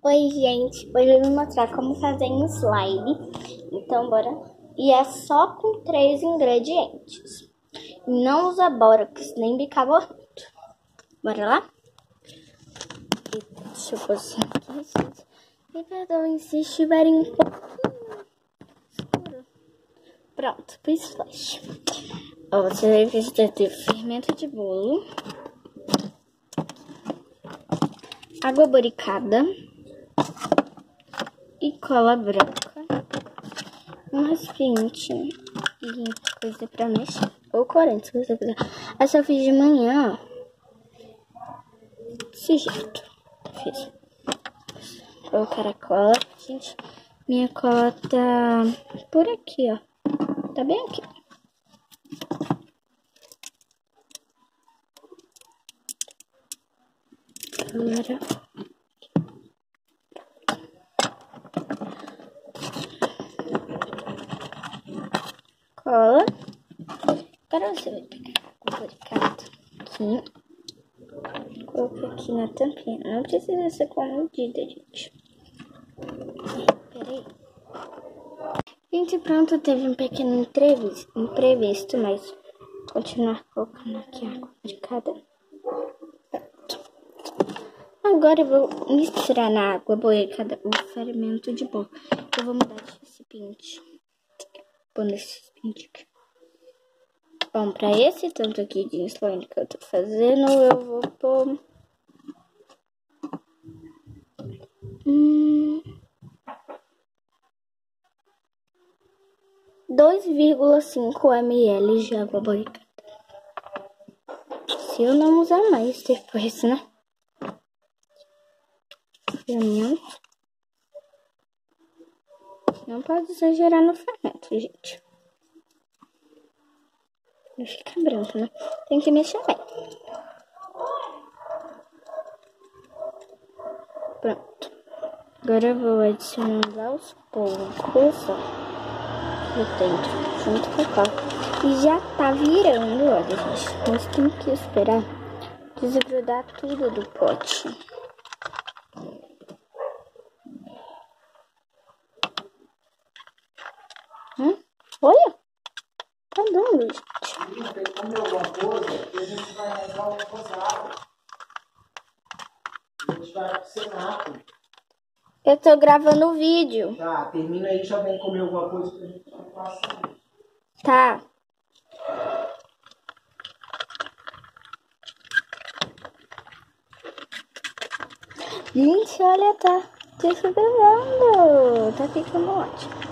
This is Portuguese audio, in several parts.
Oi, gente. Hoje eu vou mostrar como fazer um slime. Então, bora. E é só com 3 ingredientes. Não usa bórax nem bicarbonato. Bora lá? Deixa eu pôr assim aqui. Me perdoem se estiverem um pouquinho escuro. Pronto, pus flash. Você vai precisar ter fermento de bolo, água boricada e cola branca, um raspinte e coisa pra mexer, ou corante, se você quiser. Essa eu fiz de manhã, ó. Desse jeito. Fiz. Vou colocar a cola. Gente, minha cola tá por aqui, ó. Tá bem aqui. Agora... cola. Agora você vai pegar a boricada aqui. Coloca aqui na tampinha. Não precisa ser com a medida, gente. Peraí. Gente, pronto. Teve um pequeno imprevisto, mas continuar colocando aqui a água boricada. Pronto. Agora eu vou misturar na água boricada o fermento de bolo. Eu vou mudar de recipiente. Vou nesse recipiente aqui. Bom, pra esse tanto aqui de slime que eu tô fazendo, eu vou pôr 2,5 ml de água boricada. Se eu não usar mais depois, né? Não pode exagerar no fermento, gente. Não fica branco, né? Tem que mexer bem. Pronto. Agora eu vou adicionando aos poucos, ó. No dentro, junto com a cola. E já tá virando, olha, gente. Mas tem que esperar desgrudar tudo do pote. Olha. Tá dando, gente. Tem que comer alguma coisa e a gente vai levar uma coisa água. A gente vai pro Senato. Eu tô gravando o vídeo. Tá, termina aí, já vem comer alguma coisa pra gente passar. Tá. Gente, olha, tá desgrudando. Tá ficando ótimo.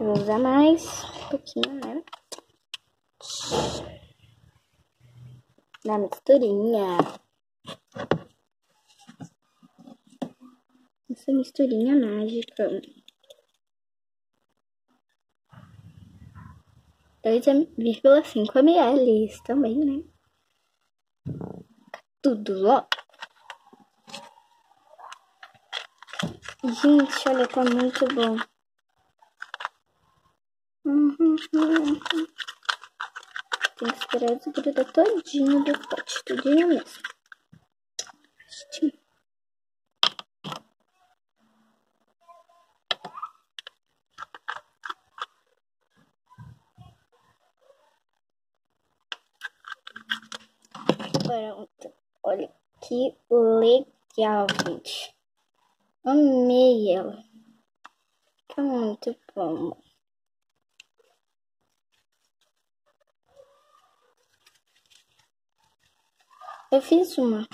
Eu vou usar mais um pouquinho, né? Na misturinha. Essa misturinha mágica. 2,5 ml também, né? Tudo, ó. Gente, olha, tá muito bom. Tem que esperar desgrudar todinho do pote, todinho mesmo. Pronto. Olha que legal, gente. Amei ela. Tá muito bom. Eu fiz uma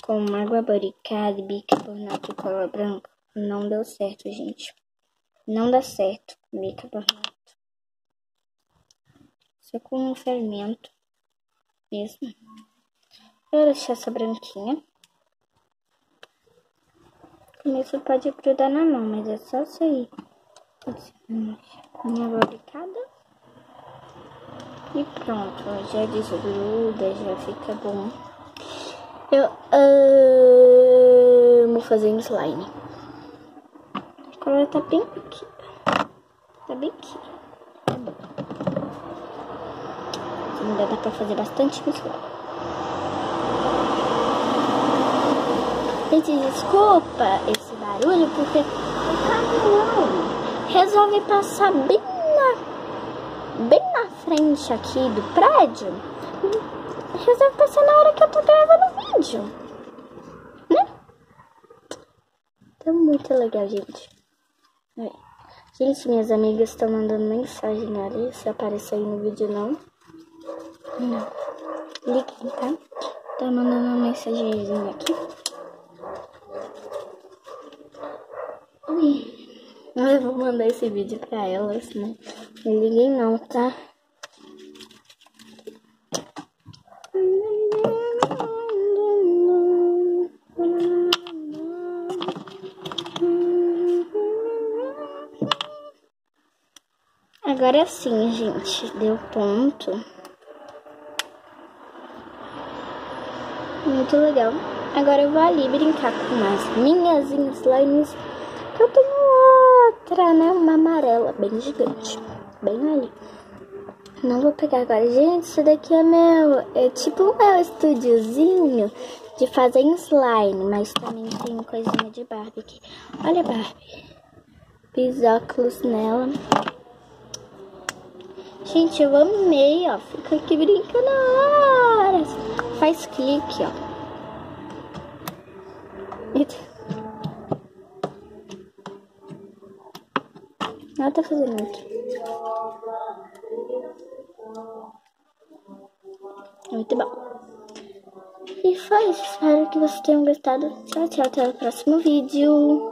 com água boricada e bicarbonato e cola branca. Não deu certo, gente. Não dá certo com bicarbonato. Só com um fermento mesmo. Eu vou deixar essa branquinha. Começo pode grudar na mão, mas é só sair. Minha boricada. E pronto, já desgruda, já fica bom. Eu amo fazer slime. A cola tá bem aqui. Tá bem aqui. Tá bom. Ainda dá pra fazer bastante slime. Gente, desculpa esse barulho, porque o caminhão resolve passar bem na frente aqui do prédio. Resolve passar na hora que eu tô gravando o vídeo, né? Tá muito legal, gente. Gente, minhas amigas estão mandando mensagem ali. Se aparecer aí no vídeo, não. Liguem, tá? Tá mandando uma mensagenzinha aqui. Eu vou mandar esse vídeo pra elas, né? Não liguem não, tá? Agora sim, gente, deu ponto. Muito legal. Agora eu vou ali brincar com as minhas slimes. Eu tenho outra, né? Uma amarela, bem gigante. Bem ali. Não vou pegar agora. Gente, isso daqui é meu... É tipo o meu estúdiozinho de fazer slime. Mas também tem coisinha de Barbie aqui. Olha a Barbie. Fiz óculos nela. Gente, eu amei, ó. Fica aqui brincando horas. Faz clique, ó. Ela tá fazendo aqui. Muito bom. E foi isso. Espero que vocês tenham gostado. Tchau, tchau. Até o próximo vídeo.